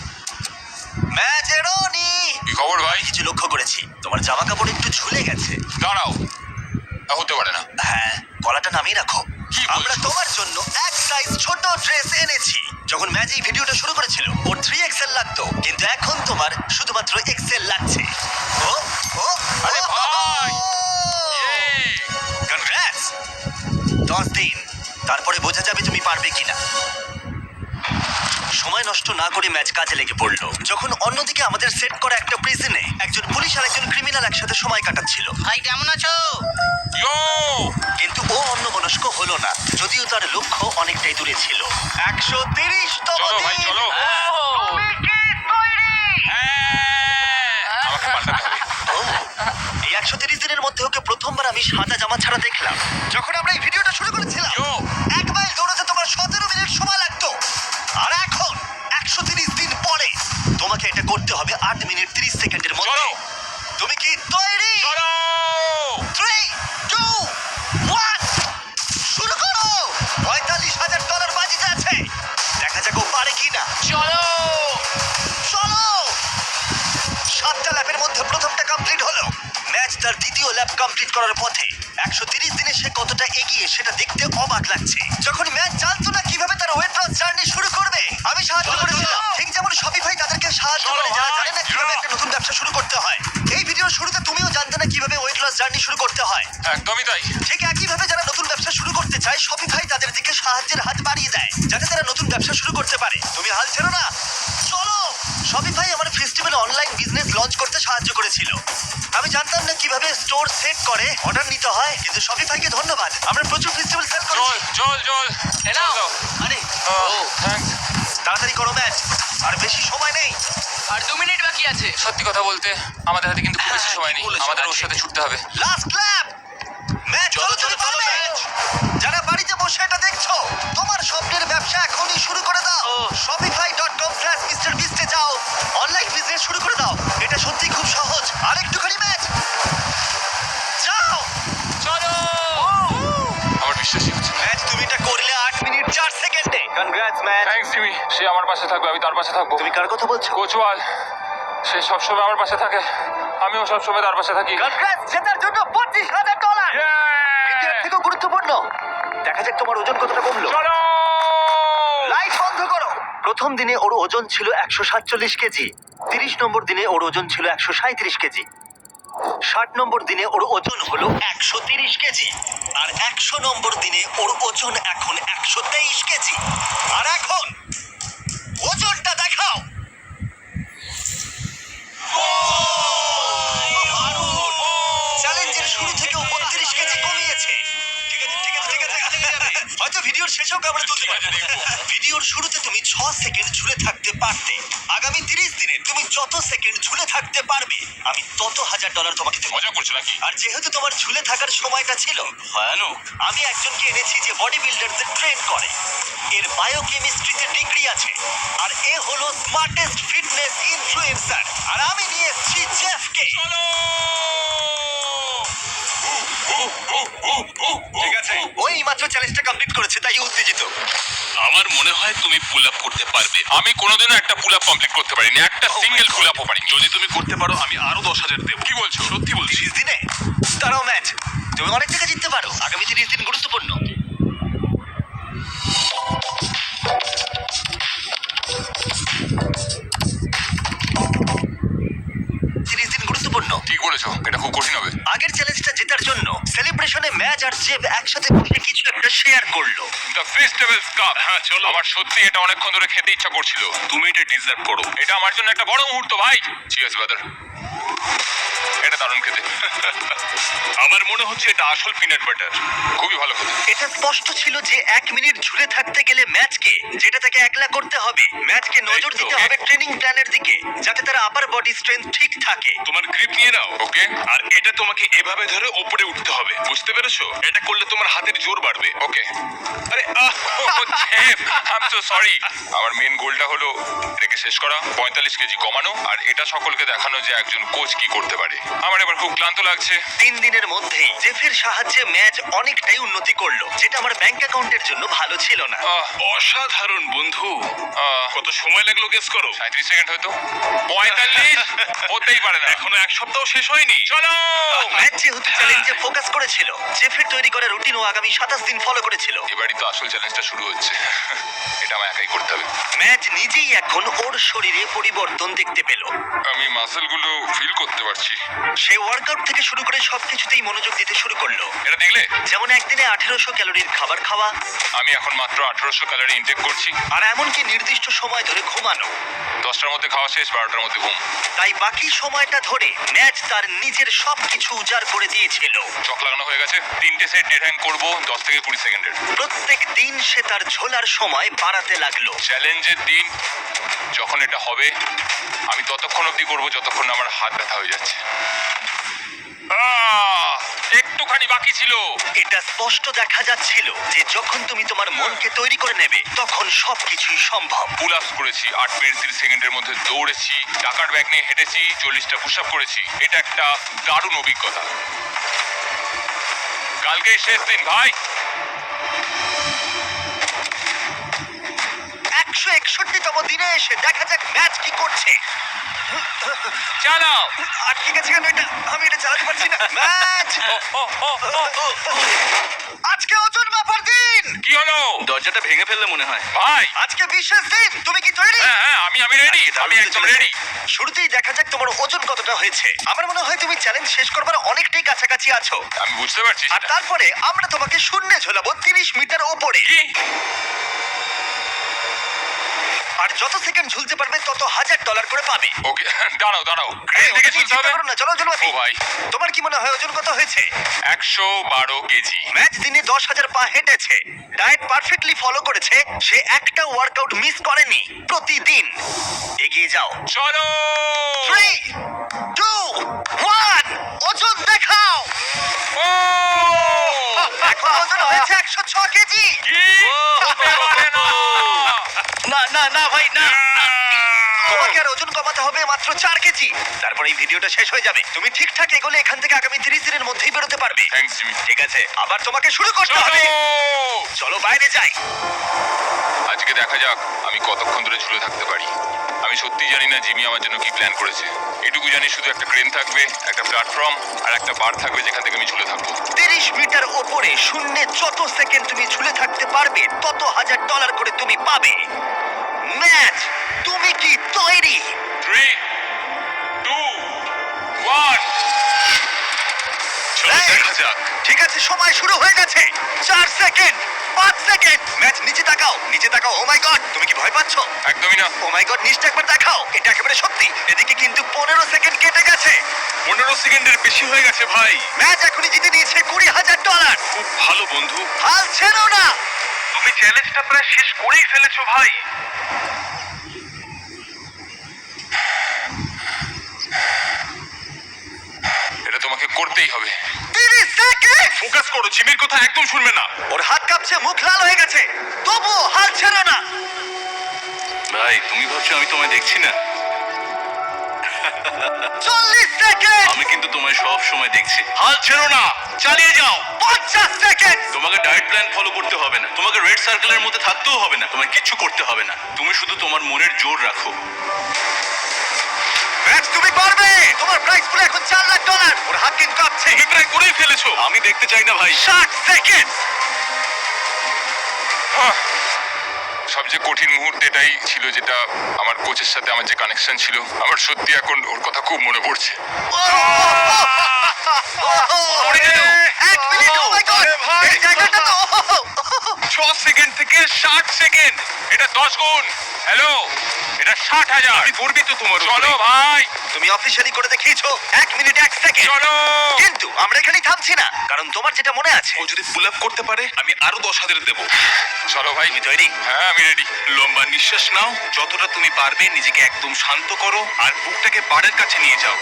ম্যাচেরনি, কি খবর ভাই? কিছু লক্ষ্য করেছি, তোমার জামা কাপড় একটু ঝুলে গেছে। দাঁড়াও, তা হতে পারে না। হ্যাঁ, গলাটা নামিয়ে রাখো। কি বলছো? আমরা তোমার জন্য এক সাইজ ছোট ড্রেস এনেছি। যখন ম্যাচ এই ভিডিওটা শুরু করেছিল ওর 3XL লাগতো, কিন্তু এখন তোমার শুধুমাত্র XL লাগছে। ও ও আরে ভাই! কনগ্রাটস। 10 দিন, তারপরে বোঝা যাবে তুমি পারবে কিনা। সময় নষ্ট না করে ম্যাচ কাজে লেগে পড়লো। যখন অন্যদিকে আমাদের সেট করা একটা প্রিজনে একজন পুলিশ আর একজন ক্রিমিনাল একসাথে সময় কাটাচ্ছিল। ভাই কেমন আছো? ইয়ো! কিন্তু ও অন্যমনস্ক হলো না, যদিও তার লক্ষ্য অনেকটাই দূরে ছিল। 130তম চলো ভাই, দিন। চলো। তুমি কি তৈরি? আমাকে পাল্টাতে হবে। ও, এই 130 দিনের মধ্যে ওকে প্রথমবার আমি সাদা জামা ছাড়া দেখলাম। যখন আমরা এই ভিডিওটা শুরু করেছিলাম, ইয়ো! 1 মাইল দৌড়াতে তোমার 17 মিনিট সময় লাগতো। আর এখন 130 দিন পরে তোমাকে এটা করতে হবে 8 মিনিট 30 সেকেন্ডের মধ্যে। চলো। তুমি কি তৈরি? চলো! 3, 2, 1, শুরু করো। $45,000 বাজিতে আছে। দেখা যাক ও পারে কিনা। চলো চলো। 7টা ল্যাপের মধ্যে প্রথমটা কমপ্লিট হলো। ম্যাচ তার দ্বিতীয় ল্যাপ কমপ্লিট করার পথে। 130 দিনে সে কতটা এগিয়ে সেটা দেখতে অবাক লাগছে। যখন ম্যাচ জানতো না কিভাবে তার ওয়েট লস জার্নি শুরু করবে, আমি সাহায্য করেছিলাম। ঠিক যেমন শপিফাই তাদেরকে সাহায্য করে যারা জানে না কিভাবে একটা নতুন ব্যবসা শুরু করতে হয়। এই ভিডিওর শুরুতে তুমিও জানতে না কিভাবে ওয়েট লস জার্নি শুরু করতে হয়। একদমই তাই। ঠিক একইভাবে যারা নতুন ব্যবসা শুরু করতে চায়, শপিফাই তাদের দিকে সাহায্যের হাত বাড়িয়ে দেয় যাতে তারা নতুন ব্যবসা শুরু করতে পারে। তুমি হাল ছেড়ো না, চলো। শপিফাই আমার ফেস্টিভ্যাল অনলাইন বিজনেস লঞ্চ করতে সাহায্য করেছিল। আমি জানতাম না কিভাবে স্টোর সেট করে অর্ডার নিতে হয়, কিন্তু শপিফাইকে ধন্যবাদ, আমরা প্রচুর ফেস্টিভ্যাল সেল চল করেছি। চল চল। এনাও। চল দাও। আরে থ্যাঙ্কস। তাড়াতাড়ি করো ম্যাচ, আর বেশি সময় নেই। আর 2 মিনিট বাকি আছে। সত্যি কথা বলতে আমাদের হাতে কিন্তু খুব বেশি সময় নেই, কি বলেছো? আমাদের ওর সাথে ছুটতে হবে। লাস্ট ল্যাপ। ম্যাচ চলো চলো চলো ম্যাচ। যারা বাড়িতে বসে এটা দেখছো, তোমার স্বপ্নের ব্যবসা এখনই শুরু করে দাও। shopify.com/mrbeast এ যাও, অনলাইন বিজনেস শুরু করে দাও। এটা সত্যি খুব সহজ। আর একটুখানি ম্যাচ, যাও। চলো। আমার বিশ্বাসই হচ্ছে না। ম্যাচ তুমি এটা করলে 8 মিনিট 4 সেকেন্ডে। Congrats match. Thanks Jimmy. সে আমার পাশে থাকবে, আমি তার পাশে থাকবো। তুমি কার কথা বলছো? কোচওয়াল, সে সবসময় আমার পাশে থাকে, আমিও সবসময় তার পাশে থাকি। কনগ্রাটস, জেতার জন্য $25,000। কিন্তু এর থেকেও গুরুত্বপূর্ণ, দেখা যাক তোমার ওজন কতটা কমলো। চলো। লাইট বন্ধ করো। প্রথম দিনে ওর ওজন ছিল 147 কেজি। 30 নম্বর দিনে ওর ওজন ছিল 137 কেজি। 60 নম্বর দিনে ওর ওজন হলো 130 কেজি। আর 100 নম্বর দিনে ওর ওজন এখন 123 কেজি। আর এখন ওজনটা দেখাও। চ্যালেঞ্জের শুরু থেকে 32 কেজি কমিয়েছে। ঠিক আছে ঠিক আছে ঠিক আছে, হয়তো ভিডিওর শেষেও আমরা তুলতে পারবো। ভিডিওর শুরুতে তুমি 6 সেকেন্ড ঝুলে থাকতে পারতে। আগামী 30 দিনে তুমি যত সেকেন্ড ঝুলে থাকতে পারবে, আমি তত $1,000 তোমাকে দেবো। মজা করছো নাকি? আর যেহেতু তোমার ঝুলে থাকার সময়টা ছিল ভয়ানক, আমি একজনকে এনেছি যে বডি বিল্ডারদের ট্রেন করে। এর বায়োকেমিস্ট্রিতে ডিগ্রি আছে, আর এ হলো স্মার্টেস্ট ফিটনেস ইনফ্লুয়েন্সার। আর আমি নিয়ে এসেছি জেফকে। চলো। ঠিক আছে, ওই মাত্র চ্যালেঞ্জটা কমপ্লিট করেছে তাই উত্তেজিত। আমার মনে হয় তুমি পুল আপ করতে পারবে। আমি কোনোদিনও একটা পুল আপ কমপ্লিট করতে পারিনি, একটা সিঙ্গেল পুল আপও পারিনি। যদি তুমি করতে পারো আমি আরো 10,000 দেবো। কি বলছো? সত্যি বলছি। 30 দিনে দাঁড়াও ম্যাচ, তুমি অনেক টাকা জিততে পারো। আগামী 30 দিন গুরুত্বপূর্ণ। ঠিক বলেছো, এটা খুব কঠিন হবে। আগের চ্যালেঞ্জটা জেতার জন্য সেলিব্রেশনে ম্যাচ আর জেব একসাথে বসে কিছু একটা শেয়ার করলো। The festivals cup. হ্যাঁ চলো, আমার সত্যি এটা অনেকক্ষণ ধরে খেতে ইচ্ছা করছিল। তুমি এটা ডিজার্ভ করো। এটা আমার জন্য একটা বড় মুহূর্ত ভাই। Cheers brother. এটা দারুণ খেতে। আমার মনে হচ্ছে এটা আসল পিনাট বাটার। খুবই ভালো খেতে। এটা স্পষ্ট ছিল যে 1 মিনিট ঝুলে থাকতে গেলে ম্যাচকে, যেটা তাকে একলা করতে হবে, ম্যাচকে নজর এই তো, দিতে হবে ট্রেনিং প্ল্যানের দিকে, যাতে তার আপার বডি স্ট্রেংথ ঠিক থাকে। তোমার গ্রিপ নিয়ে নাও। ওকে। আর এটা তোমাকে এভাবে ধরে উপরে উঠতে হবে, বুঝতে পেরেছো? এটা করলে তোমার হাতের জোর বাড়বে। ওকে। আরে আই এম সো সরি। আমার মেন গোলটা হলো এটাকে শেষ করা, 45 কেজি কমানো, আর এটা সকলকে দেখানো যে একজন কোচ কি করতে পারে। আমার এবার খুব ক্লান্ত লাগছে। 3 দিনের মধ্যেই জেফের সাহায্যে ম্যাচ অনেকটাই উন্নতি করলো, যেটা আমার ব্যাংক অ্যাকাউন্টের জন্য ভালো ছিল না। অসাধারণ বন্ধু। কত সময় লাগলো গেস করো? 37 সেকেন্ড হয়তো। 45 হতেই পারে না। এখনো এক সপ্তাহ শেষ হয়নি। চলো। ম্যাচ যেহেতু চ্যালেঞ্জে ফোকাস করেছিল, জেফের তৈরি করা রুটিন ও আগামী 27 দিন ফলো করেছিল। এবারই তো আসল চ্যালেঞ্জটা শুরু হচ্ছে। এটা আমায় একাই করতে হবে। ম্যাচ নিজেই এখন ওর শরীরে পরিবর্তন দেখতে পেল। আমি মাসেলগুলো ফিল করতে পারছি। সে ওয়ার্কআউট থেকে শুরু করে সবকিছুতেই মনোযোগ দিতে শুরু করলো। এটা দেখলে? যেমন একদিনে 1800 ক্যালোরির খাবার খাওয়া, আমি এখন মাত্র 1800 ক্যালোরি ইনটেক করছি। আর এমনকি নির্দিষ্ট সময় ধরে ঘুমানো। 10টার মধ্যে খাওয়া শেষ, 12টার মধ্যে ঘুম। তাই বাকি সময়টা ধরে ম্যাচ তার নিজের সবকিছু উজাড় করে দিয়েছিল। চক লাগানো হয়ে গেছে। 3টে সেট ডেড হ্যাং করবো 10 থেকে 20 সেকেন্ডের। প্রত্যেক দিন সে তার ঝোলার সময় বাড়াতে লাগলো। চ্যালেঞ্জের দিন যখন এটা হবে, আমি ততক্ষণ অবধি করবো যতক্ষণ না আমার হাত ব্যথা হয়ে যাচ্ছে। একটুখানি বাকি ছিল। এটা স্পষ্ট দেখা যাচ্ছিল যে যখন তুমি তোমার মনকে তৈরি করে নেবে, তখন সবকিছুই সম্ভব। পুল আপস করেছি 8 মিনিট 30 সেকেন্ডের মধ্যে, দৌড়েছি, টাকার ব্যাগ নিয়ে হেঁটেছি, 40টা পুশ আপ করেছি। এটা একটা দারুণ অভিজ্ঞতা। কালকেই শেষ দিন ভাই। 161তম দিনে এসে দেখা যাক ম্যাচ কি করছে। চালাও। আটকে গেছে কেন এটা? আমি এটা চালাতে পারছি না। ম্যাচ আজকে ওজন মাপার দিন। কি হলো? দরজাটা ভেঙে ফেললে মনে হয়। ভাই। আজকে বিশেষ দিন। তুমি কি তৈরি? হ্যাঁ আমি রেডি। আমি একদম রেডি। শুরুতেই দেখা যাক তোমার ওজন কতটা হয়েছে। আমার মনে হয় তুমি চ্যালেঞ্জ শেষ করবার অনেকটাই কাছাকাছি আছো। আমি বুঝতে পারছি আর সেটা। তারপরে আমরা তোমাকে শূন্যে ঝোলাবো 30 মিটার ওপরে। কি? আর যত সেকেন্ড ঝুলতে পারবে তত $1000 করে পাবে। ওকে দাঁড়াও। এই, ক্রেন থেকে ওটা নিয়ে চলতে চিন্তা হবে। করো না, চলো ঝুলবাতি। ও ভাই। তোমার কি মনে হয় ওজন কত হয়েছে? 112 কেজি। ম্যাচ দিনে 10,000 পা হেঁটেছে, ডায়েট পারফেক্টলি ফলো করেছে, সে একটা ওয়ার্কআউট মিস করেনি প্রতিদিন। এগিয়ে যাও। চলো। 3, 2, 1, ওজন দেখাও। ও! এখন ওজন হয়েছে 106 কেজি। কি? হতে পারে না। না ভাই না। তোমাকে আর ওজন কমাতে হবে মাত্র 4 কেজি। তারপর এই ভিডিওটা শেষ হয়ে যাবে। তুমি ঠিকঠাক এগোলে এখান থেকে আগামী 30 দিনের মধ্যেই বেরোতে পারবে। Thanks Jimmy. ঠিক আছে, আবার তোমাকে শুরু করতে হবে। চলো বাইরে যাই। আজকে দেখা যাক আমি কতক্ষণ ধরে ঝুলে থাকতে পারি। আমি সত্যি জানি না জিমি আমার জন্য কি প্ল্যান করেছে। এটুকু জানি শুধু একটা ক্রেন থাকবে, একটা প্ল্যাটফর্ম আর একটা বার থাকবে যেখান থেকে আমি ঝুলে থাকবো। 30 মিটার ওপরে শূন্যে যত সেকেন্ড তুমি ঝুলে থাকতে পারবে তত $1000 করে তুমি পাবে। ম্যাচ, তুমি কি তৈরি? 3, 2, 1। চলো এই, দেখা যাক। ঠিক আছে, সময় শুরু হয়ে গেছে। 4 সেকেন্ড, 5 সেকেন্ড। ম্যাচ, নিচে তাকাও, নিচে তাকাও। ও মাই গড, তুমি কি ভয় পাচ্ছ? একদমই না। ও মাই গড, নিচটা একবার দেখাও। এটা একেবারে সত্যি। এদিকে কিন্তু 15 সেকেন্ড কেটে গেছে। 15 সেকেন্ডের বেশি হয়ে গেছে ভাই। ম্যাচ এখনই জিতে নিয়েছে $20,000। খুব ভালো বন্ধু। হাল ছেড়ো না। তুমি চ্যালেঞ্জটা প্রায় শেষ করেই ফেলেছো ভাই। এটা তোমাকে করতেই হবে। 30 সেকেন্ড। ফোকাস করো, জিমির কথা একদম শুনবে না। ওর হাত কাঁপছে, মুখ লাল হয়ে গেছে, তবুও হাল ছেড়ো না। ভাই তুমি ভাবছো আমি তোমায় দেখছি না? 40 সেকেন্ড। আমি কিন্তু তোমায় সব সময় দেখছি, হাল ছেড়ো না, চালিয়ে যাও। 50 সেকেন্ড। তোমাকে ডায়েট প্ল্যান ফলো করতে হবে না, তোমাকে রেড সার্কেলের মধ্যে থাকতেও হবে না, তোমায় কিচ্ছু করতে হবে না, তুমি শুধু তোমার মনের জোর রাখো। ম্যাচ তুমি পারবে। তোমার প্রাইস পুরো এখন $4 লাখ। ওর হাত কিন্তু কাঁপছে। তুমি প্রায় করেই ফেলেছো। আমি দেখতে চাই না ভাই। 60 সেকেন্ড। সবচেয়ে কঠিন মুহূর্ত এটাই ছিল, যেটা আমার কোচের সাথে আমার যে কানেকশন ছিল। আমার সত্যি এখন ওর কথা খুব মনে পড়ছে। পড়ে গেল। 1 মিনিট। ও মাই গড। এই জায়গাটা তো 6 সেকেন্ড থেকে 60 সেকেন্ড, এটা 10 গুণ। হ্যালো, এটা 60,000। আমি গর্বিত তোমার উপরে। চলো ভাই, তুমি অফিশিয়ালি করে দেখিয়েছো। 1 মিনিট 1 সেকেন্ড। চলো। কিন্তু আমরা এখানেই থামছি না, কারণ তোমার যেটা মনে আছে। ও যদি পুল আপ করতে পারে আমি আরো 10,000 দেবো। চলো ভাই, তুমি তৈরি? হ্যাঁ আমি রেডি। লম্বা নিঃশ্বাস নাও, যতটা তুমি পারবে নিজেকে একদম শান্ত করো আর বুকটাকে বাড়ের কাছে নিয়ে যাও।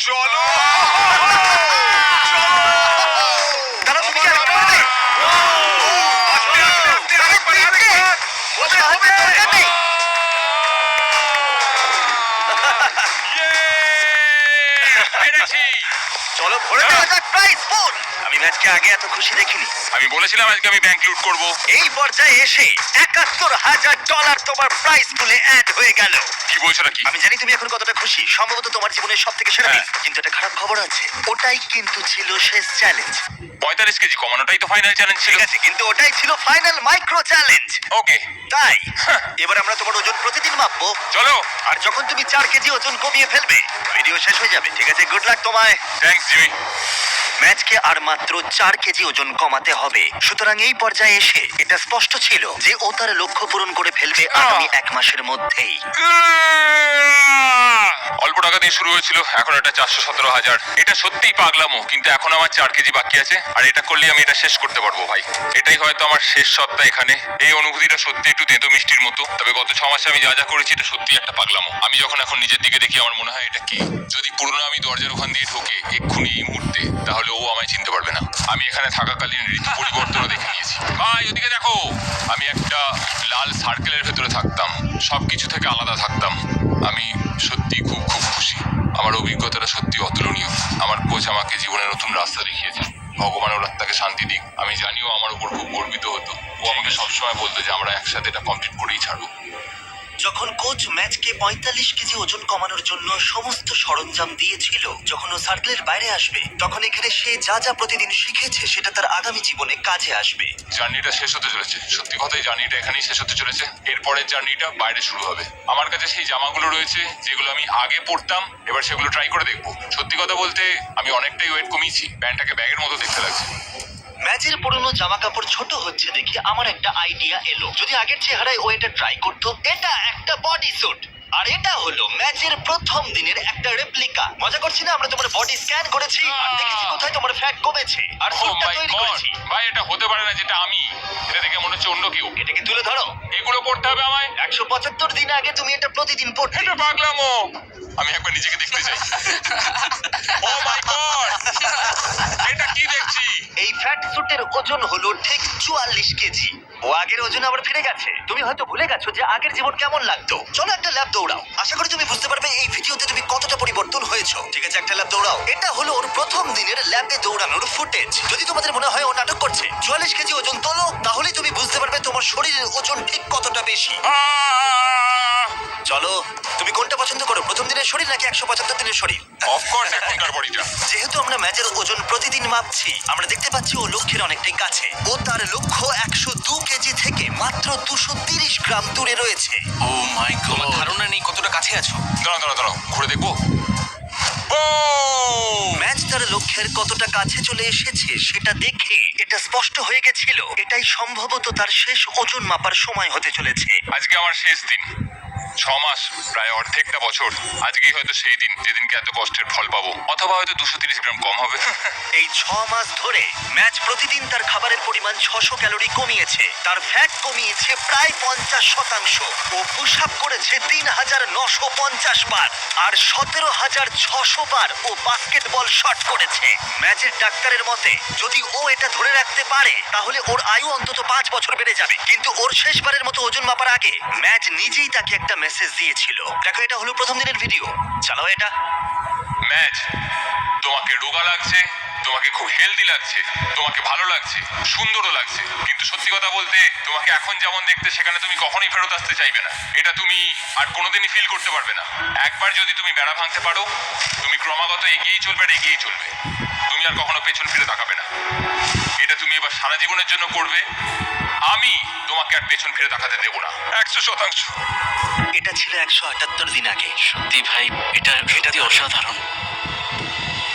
চলো। দাঁড়াও, তুমি কি আরেকটা পারবে? আস্তে আস্তে আস্তে, আরেকবার, আরেকবার। ওটা হবে দরকার নেই। পেরেছি। চলো ভরে দেওয়া যাক প্রাইস ফুল। আমি ম্যাচকে আগে এত খুশি দেখিনি। আমি বলেছিলাম আজকে আমি ব্যাংক লুট করব। এই পর্যায়ে এসে $71,000 তোমার প্রাইস পুলে অ্যাড হয়ে গেল। কি বলছো নাকি? আমি জানি তুমি এখন কতটা খুশি, সম্ভবত তোমার জীবনের সব থেকে সেরা দিন। হ্যাঁ। কিন্তু একটা খারাপ খবর আছে, ওটাই কিন্তু ছিল শেষ চ্যালেঞ্জ। 45 কেজি কমানোটাই তো ফাইনাল চ্যালেঞ্জ ছিল। ঠিক আছে, কিন্তু ওটাই ছিল ফাইনাল মাইক্রো চ্যালেঞ্জ। ওকে, তাই এবার আমরা তোমার ওজন প্রতিদিন মাপবো। চলো। আর যখন তুমি 4 কেজি ওজন কমিয়ে ফেলবে, ভিডিও শেষ হয়ে যাবে। ঠিক আছে, গুড লাক তোমায়। Thanks Jimmy. ম্যাচকে আর মাত্র 4 কেজি ওজন কমাতে হবে। সুতরাং এই পর্যায়ে এসে এটা স্পষ্ট ছিল যে ও তার লক্ষ্য পূরণ করে ফেলবে আগামী 1 মাসের মধ্যেই। অল্প টাকা দিয়ে শুরু হয়েছিল, এখন এটা 417,000। এটা সত্যিই পাগলামো, কিন্তু এখন আমার 4 কেজি বাকি আছে, আর এটা করলে আমি এটা শেষ করতে পারবো ভাই। এটাই হয়তো আমার শেষ সপ্তাহ এখানে। এই অনুভূতিটা সত্যি একটু তেতো মিষ্টির মতো। তবে গত 6 মাসে আমি যা যা করেছি এটা সত্যি একটা পাগলামো। আমি যখন এখন নিজের দিকে দেখি আমার মনে হয় এটা কি, যদি পুরনো আমি দরজার ওখান দিয়ে ঢোকে এক্ষুনি এই মুহূর্তে, তাহলে ও আমায় চিনতে পারবে না। আমি এখানে থাকাকালীন ঋতু পরিবর্তনও দেখে নিয়েছি। ভাই ওদিকে দেখো, আমি একটা লাল সার্কেলের ভেতরে থাকতাম, সবকিছু থেকে আলাদা থাকতাম। আমি সত্যি খুব খুব খুশি। আমার অভিজ্ঞতাটা সত্যি অতুলনীয়। আমার কোচ আমাকে জীবনের নতুন রাস্তা দেখিয়েছে। ভগবান ওর আত্মাকে শান্তি দিক। আমি জানিও আমার উপর খুব গর্বিত হতো। ও আমাকে সবসময় বলতো যে আমরা একসাথে এটা কমপ্লিট করেই ছাড়বো। যখন কোচ ম্যাচকে 45 কেজি ওজন কমানোর জন্য সমস্ত সরঞ্জাম দিয়েছিল, যখন ও সার্কেলের বাইরে আসবে, তখন এখানে সে যা যা প্রতিদিন শিখেছে সেটা তার আগামী জীবনে কাজে আসবে। জার্নিটা শেষ হতে চলেছে। সত্যি কথাই জার্নিটা এখানেই শেষ হতে চলেছে। এরপরের জার্নিটা বাইরে শুরু হবে। আমার কাছে সেই জামাগুলো রয়েছে যেগুলো আমি আগে পরতাম, এবার সেগুলো ট্রাই করে দেখবো। সত্যি কথা বলতে আমি অনেকটাই ওয়েট কমিয়েছি। প্যান্টটাকে ব্যাগের মতো দেখতে লাগছে। ম্যাচের পুরনো জামা কাপড় ছোট হচ্ছে দেখে আমার একটা আইডিয়া এলো। যদি আগের চেহারায় ও এটা ট্রাই করতো। এটা একটা বডি স্যুট, আর এটা হলো ম্যাচের প্রথম দিনের একটা রেপ্লিকা। মজা করছি না, আমরা তোমার বডি স্ক্যান করেছি আর দেখেছি কোথায় তোমার ফ্যাট কমেছে, আর Oh স্যুটটা my তৈরি God! করেছি। ভাই এটা হতে পারে না যেটা আমি। এটা দেখে মনে হচ্ছে অন্য কেউ। এটাকে তুলে ধরো। এগুলো পড়তে হবে আমায়। 175 দিন আগে তুমি এটা প্রতিদিন পড়তে। এটা পাগলামো। আমি একবার নিজেকে দেখতে চাই। ও মাই গড, এটা কি দেখছি? এই ফ্যাট স্যুটের ওজন হলো ঠিক 44 কেজি। ও আগের ওজন আবার ফিরে গেছে। তুমি হয়তো ভুলে গেছো যে আগের জীবন কেমন লাগতো। চলো একটা ল্যাব দৌড়াও। আশা করি তুমি বুঝতে পারবে এই ভিডিওতে তুমি কতটা পরিবর্তন হয়েছো। ঠিক আছে, একটা ল্যাব দৌড়াও। এটা হলো ওর প্রথম দিনের ল্যাবে দৌড়ানোর ফুটেজ। যদি তোমাদের মনে হয় ও নাটক করছে, 44 কেজি ওজন তোলো, তাহলেই তুমি বুঝতে পারবে তোমার শরীরের ওজন ঠিক কতটা বেশি। চলো, তুমি কোনটা পছন্দ করো, প্রথম দিনের শরীর নাকি 175 দিনের শরীর? অফকোর্স এখনকার বডিটা। যেহেতু আমরা ম্যাচের ওজন প্রতিদিন মাপছি, আমরা দেখতে পাচ্ছি ও লক্ষ্যের অনেকটাই কাছে। ও তার লক্ষ্য 102 কেজি থেকে মাত্র 230 গ্রাম দূরে রয়েছে। ও মাই গড, আমার ধারণা নেই কতটা কাছে আছো। দাঁড়াও ঘুরে দেখবো। ও ম্যাচ তার লক্ষ্যের কতটা কাছে চলে এসেছে সেটা দেখে এটা স্পষ্ট হয়ে গেছিল এটাই সম্ভবত তার শেষ ওজন মাপার সময় হতে চলেছে। আজকে আমার শেষ দিন। 6 মাস, প্রায় অর্ধেকটা বছর। আজকেই হয়তো সেই দিন যেদিনকে এত কষ্টের ফল পাবো, অথবা হয়তো 230 গ্রাম কম হবে। এই 6 মাস ধরে ম্যাচ প্রতিদিন তার খাবারের পরিমাণ 600 ক্যালোরি কমিয়েছে, তার ফ্যাট কমিয়েছে প্রায় 50%। ও পুশ আপ করেছে 3950 বার, আর 17600 বার ও বাস্কেটবল শট করেছে। ম্যাচের ডাক্তারের মতে যদি ও এটা ধরে রাখতে পারে তাহলে ওর আয়ু অন্তত 5 বছর বেড়ে যাবে। কিন্তু ওর শেষবারের মতো ওজন মাপার আগে ম্যাচ নিজেই তাকে একটা মেসেজ দিয়েছিল। দেখো, এটা হলো প্রথম দিনের ভিডিও। চালাও এটা। ম্যাচ। তোমাকে রোগা লাগছে, তোমাকে খুব হেলদি লাগছে, তোমাকে ভালো লাগছে, সুন্দরও লাগছে, কিন্তু সত্যি কথা বলতে তোমাকে এখন যেমন দেখতে সেখানে তুমি কখনোই ফেরত আসতে চাইবে না। এটা তুমি আর কোনোদিনই ফিল করতে পারবে না। একবার যদি তুমি বেড়া ভাঙতে পারো, তুমি ক্রমাগত এগিয়েই চলবে আর এগিয়েই চলবে। তুমি আর কখনো পেছন ফিরে তাকাবে না। এটা তুমি এবার সারা জীবনের জন্য করবে। আমি তোমাকে আর পেছন ফিরে তাকাতে দেবো না, 100%। এটা ছিল 178 দিন আগে। সত্যি ভাই, এটা সত্যি অসাধারণ।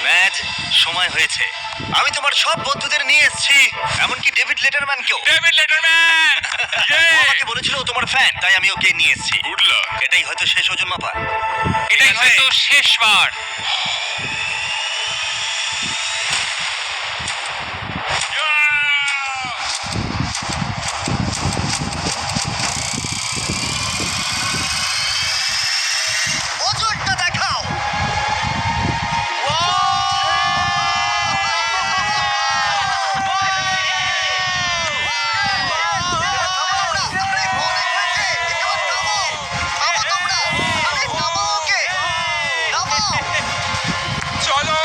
ম্যাচ সময় হয়েছে। আমি তোমার সব বন্ধুদের নিয়ে এসেছি, এমনকি ডেভিড লেটারম্যানকেও। David Letterman! ও আমাকে বলেছিল ও তোমার ফ্যান, তাই আমি ওকে নিয়ে এসেছি। Good luck. এটাই হয়তো শেষ ওজন মাপা। এটাই হয়তো শেষবার। ওজনটা দেখাও। চলো।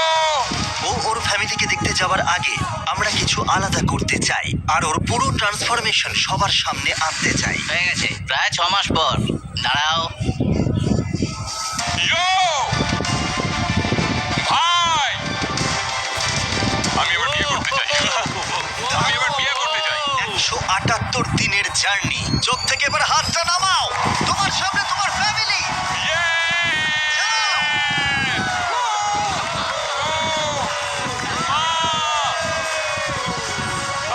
ও ওর ফ্যামিলিকে দেখতে যাওয়ার আগে আমরা কিছু আলাদা করতে চাই, আর ওর পুরো ট্রান্সফরমেশন সবার সামনে আনতে চাই। হয়ে গেছে প্রায় 6 মাস পর। দাঁড়াও, ইয়ো! ভাই! আমি এবার বিয়ে করতে চাই। আমি এবার বিয়ে করতে চাই। 178 দিনের জার্নি। চোখ থেকে এবার হাতটা নামাও। তোমার সামনে তোমার ফ্যামিলি।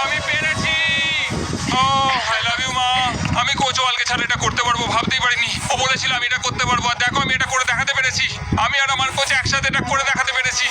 আমি পেরেছি। ও আই লাভ ইউ মা। আমি কোচওয়ালকে ছাড়া এটা করতে পারবো ভাবতেই পারিনি। ও বলেছিল আমি এটা করতে পারবো, আর দেখো আমি এটা করে দেখাতে পেরেছি। আমি আর আমার কোচ একসাথে এটা করে দেখাতে পেরেছি।